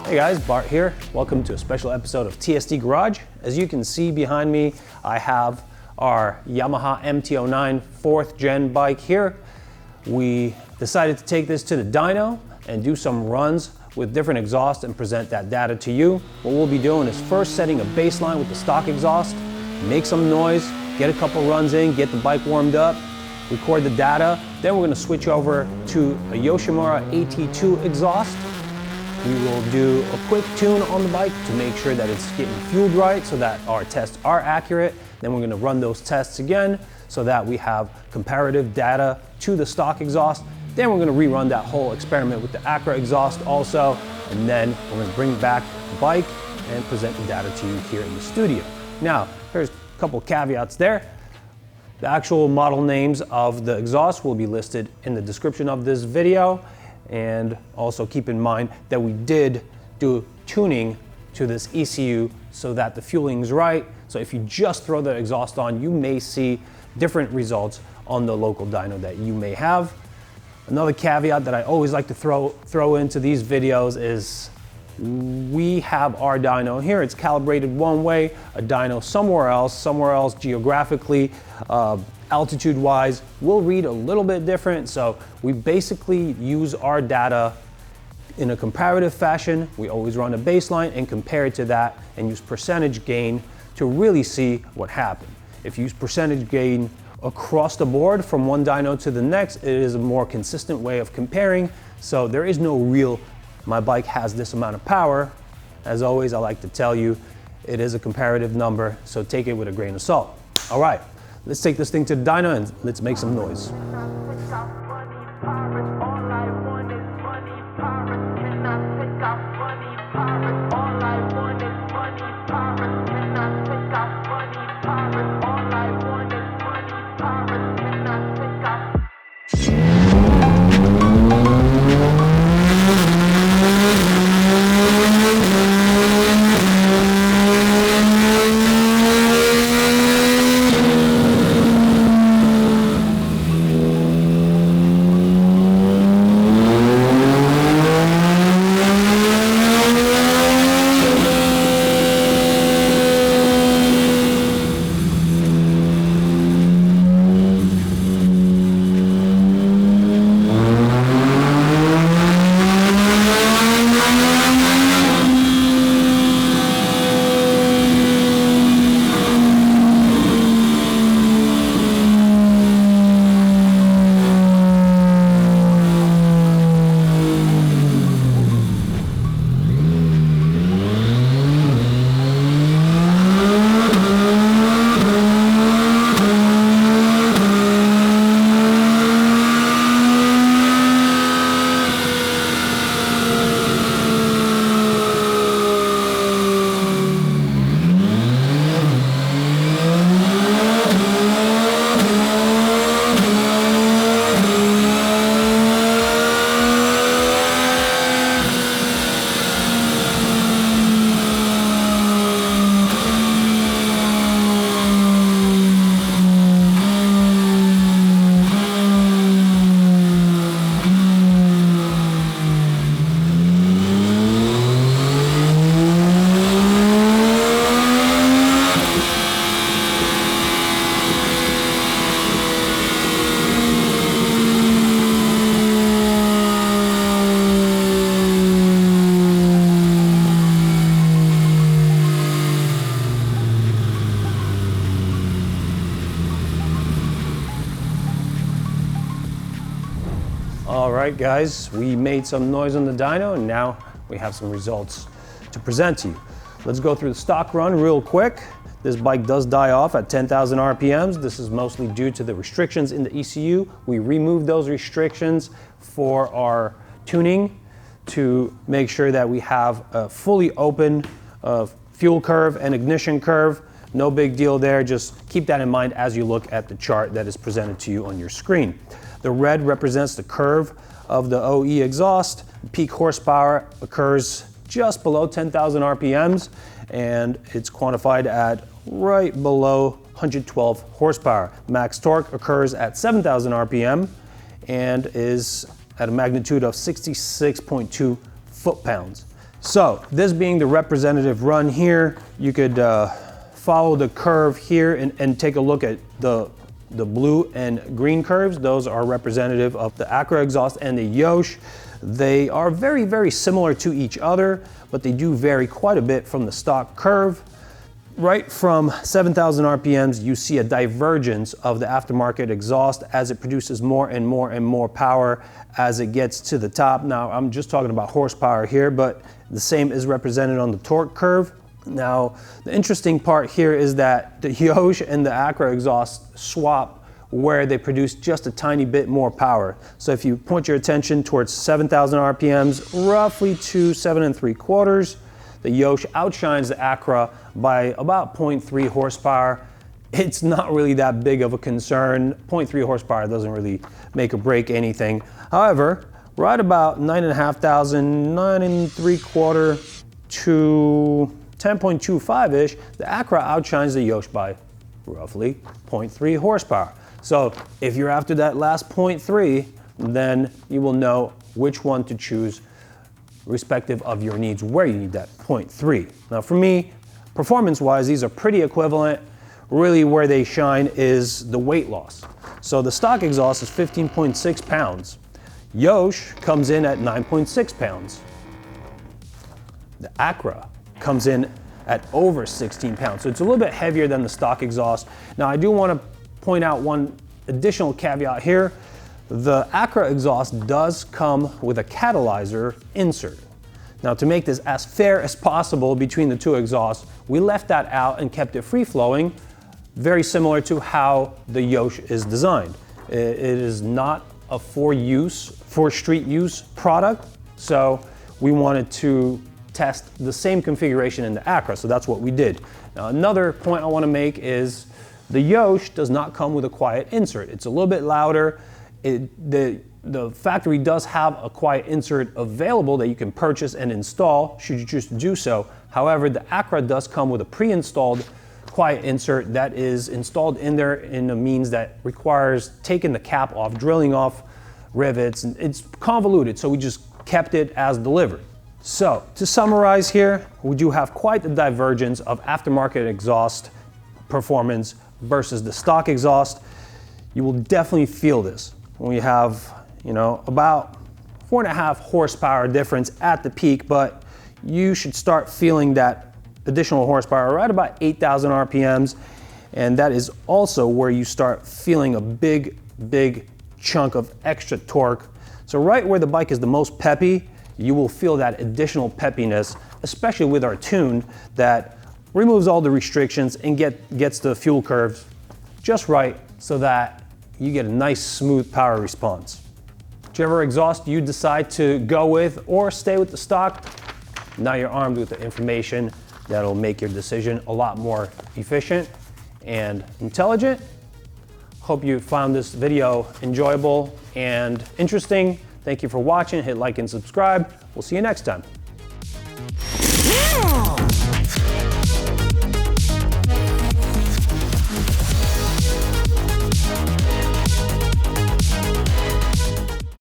Hey guys, Bart here. Welcome to a special episode of TST Garage. As you can see behind me, I have our Yamaha MT-09 4th gen bike here. We decided to take this to the dyno and do some runs with different exhausts and present that data to you. What we'll be doing is first setting a baseline with the stock exhaust, make some noise, get a couple runs in, get the bike warmed up, record the data. Then we're going to switch over to a Yoshimura AT2 exhaust. We will do a quick tune on the bike to make sure that it's getting fueled right so that our tests are accurate. Then we're going to run those tests again so that we have comparative data to the stock exhaust. Then we're going to rerun that whole experiment with the Akra exhaust also, and then we're going to bring back the bike and present the data to you here in the studio. Now, there's a couple caveats there. The actual model names of the exhaust will be listed in the description of this video. And also keep in mind that we did do tuning to this ECU so that the fueling is right. So if you just throw the exhaust on, you may see different results on the local dyno that you may have. Another caveat that I always like to throw into these videos is we have our dyno here. It's calibrated one way, a dyno somewhere else geographically, altitude-wise, will read a little bit different. So we basically use our data in a comparative fashion. We always run a baseline and compare it to that and use percentage gain to really see what happened. If you use percentage gain across the board from one dyno to the next, it is a more consistent way of comparing. So there is no real, my bike has this amount of power. As always, I like to tell you, it is a comparative number, so take it with a grain of salt. All right. Let's take this thing to the dyno and let's make some noise. All right, guys, we made some noise on the dyno and now we have some results to present to you. Let's go through the stock run real quick. This bike does die off at 10,000 RPMs. This is mostly due to the restrictions in the ECU. We removed those restrictions for our tuning to make sure that we have a fully open fuel curve and ignition curve. No big deal there, just keep that in mind as you look at the chart that is presented to you on your screen. The red represents the curve of the OE exhaust. Peak horsepower occurs just below 10,000 RPMs and it's quantified at right below 112 horsepower. Max torque occurs at 7,000 RPM and is at a magnitude of 66.2 foot-pounds. So this being the representative run here, you could follow the curve here and take a look at the blue and green curves. Those are representative of the Acra exhaust and the Yosh. They are very, very similar to each other, but they do vary quite a bit from the stock curve. Right from 7,000 RPMs, you see a divergence of the aftermarket exhaust as it produces more and more and more power as it gets to the top. Now, I'm just talking about horsepower here, but the same is represented on the torque curve. Now, the interesting part here is that the Yosh and the Acra exhaust swap where they produce just a tiny bit more power. So if you point your attention towards 7,000 RPMs, roughly to 7 3/4, the Yosh outshines the Acra by about 0.3 horsepower. It's not really that big of a concern. 0.3 horsepower doesn't really make or break anything. However, right about 9,500, 9 3/4 to 10.25-ish, the Acra outshines the Yosh by roughly 0.3 horsepower. So if you're after that last 0.3, then you will know which one to choose respective of your needs, where you need that 0.3. Now for me, performance-wise, these are pretty equivalent. Really where they shine is the weight loss. So the stock exhaust is 15.6 pounds. Yosh comes in at 9.6 pounds. The Acra comes in at over 16 pounds. So it's a little bit heavier than the stock exhaust. Now I do want to point out one additional caveat here. The Acra exhaust does come with a catalyzer insert. Now to make this as fair as possible between the two exhausts, we left that out and kept it free flowing, very similar to how the Yosh is designed. It is not a for street use product, so we wanted to test the same configuration in the Acra, so that's what we did. Now another point I want to make is the Yosh does not come with a quiet insert. It's a little bit louder. The factory does have a quiet insert available that you can purchase and install should you choose to do so. However, the Acra does come with a pre-installed quiet insert that is installed in there in a means that requires taking the cap off, drilling off rivets, and it's convoluted, so we just kept it as delivered. So to summarize here, we do have quite the divergence of aftermarket exhaust performance versus the stock exhaust. You will definitely feel this when we have, about 4.5 horsepower difference at the peak, but you should start feeling that additional horsepower right about 8,000 RPMs. And that is also where you start feeling a big chunk of extra torque. So right where the bike is the most peppy, you will feel that additional peppiness, especially with our tune that removes all the restrictions and gets the fuel curves just right so that you get a nice smooth power response. Whichever exhaust you decide to go with or stay with the stock, now you're armed with the information that'll make your decision a lot more efficient and intelligent. Hope you found this video enjoyable and interesting. Thank you for watching. Hit like and subscribe. We'll see you next time.